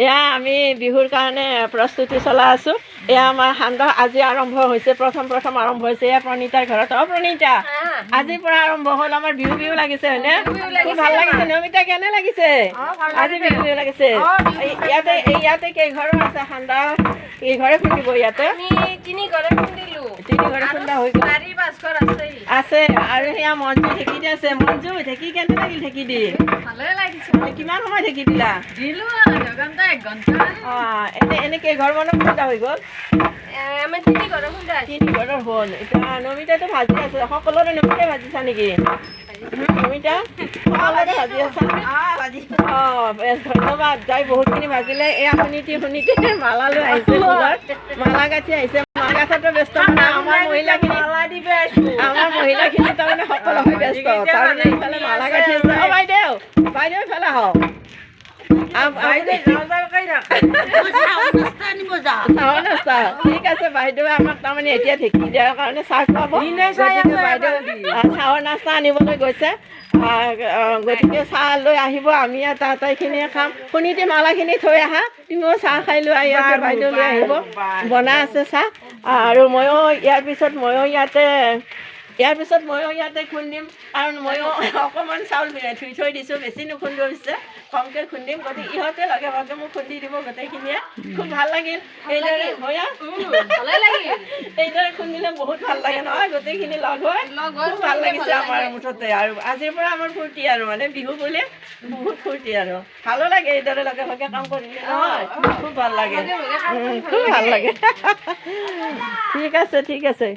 এয়া আমি বিহুৰ কাৰণে প্ৰস্তুতি চলাই আছোঁ। এয়া আমাৰ সান্দহ আজি আৰম্ভ হৈছে, প্ৰথম আৰম্ভ হৈছে এয়া প্ৰণীতাৰ ঘৰত। প্ৰণীতা, আজিৰ পৰা আৰম্ভ হ'ল আমাৰ বিহু বিহু লাগিছে হয়নে? খুব ভাল লাগিছে। নমিতা কেনে লাগিছে? আজি বিহু বিহু লাগিছে। ইয়াতে কেইঘৰৰ আছে সান্দহ? কেইঘৰে খুন্দিব ইয়াতে? তিনি ঘৰে খুন্দা হৈ গ'ল আছে। আৰু সেয়া মঞ্জু ঢেঁকী দি আছে। মঞ্জু ঢেঁকী কেনে লাগিল? ঢেঁকী দি কিমান সময় ঢেঁকী দিলা? এনে কেইঘৰ মানৰ খুন্দা হৈ গ'ল? তিনি ঘৰৰ হ'ল। এতিয়া নমিতাটো ভাজি আছে। সকলোৰে নমিতাই ভাজিছা নেকি? নমিতা সকলোৰে ভাজি আছা? ধন্যবাদ। তাই বহুতখিনি ভাজিলে। এয়া শুনিতে মালা লৈ আহিছে, ফুলত মালা গাঁঠি আহিছে। মালা গাঁঠাটো ব্যস্ত মানে আমাৰ মহিলাখিনি তাৰমানে সকলো হৈ ব্যস্ত। তাৰমানে ইফালে মালা গাঁঠি আছে। বাইদেউ ইফালে আহক। ঠিক আছে, বাইদেৱে আমাক তাৰমানে এতিয়া ঢেঁকী দিয়াৰ কাৰণে চাহ খুৱাব। বাইদেউ চাহৰ নাস্তা আনিবলৈ গৈছে। গতিকে চাহ লৈ আহিব, আমি আটাইখিনিয়ে খাম। শুনিতে মালাখিনি থৈ আহা, তুমিও চাহ খাই লৈ আহি আছে। বাইদেউ লৈ আহিব, বনাই আছে চাহ। আৰু ময়ো ইয়াৰ পিছত ময়ো ইয়াতে খুন্দিম, কাৰণ ময়ো অকণমান চাউল ধুই থৈ দিছোঁ। বেছি নুখুন্দো পিছে, কমকৈ খুন্দিম। গতিকে ইহঁতে লগে ভাগে মোক খুন্দি দিব গোটেইখিনিয়ে। খুব ভাল লাগিল এইদৰে। এইদৰে খুন্দিলে বহুত ভাল লাগে নহয়, গোটেইখিনি লগ হৈ খুব ভাল লাগিছে আমাৰ মুঠতে। আৰু আজিৰ পৰা আমাৰ ফূৰ্তি আৰু মানে বিহু বুলি বহুত ফূৰ্তি আৰু ভালো লাগে এইদৰে লগে ভাগে কাম কৰিলে নহয়। খুব ভাল লাগে, খুব ভাল লাগে। ঠিক আছে।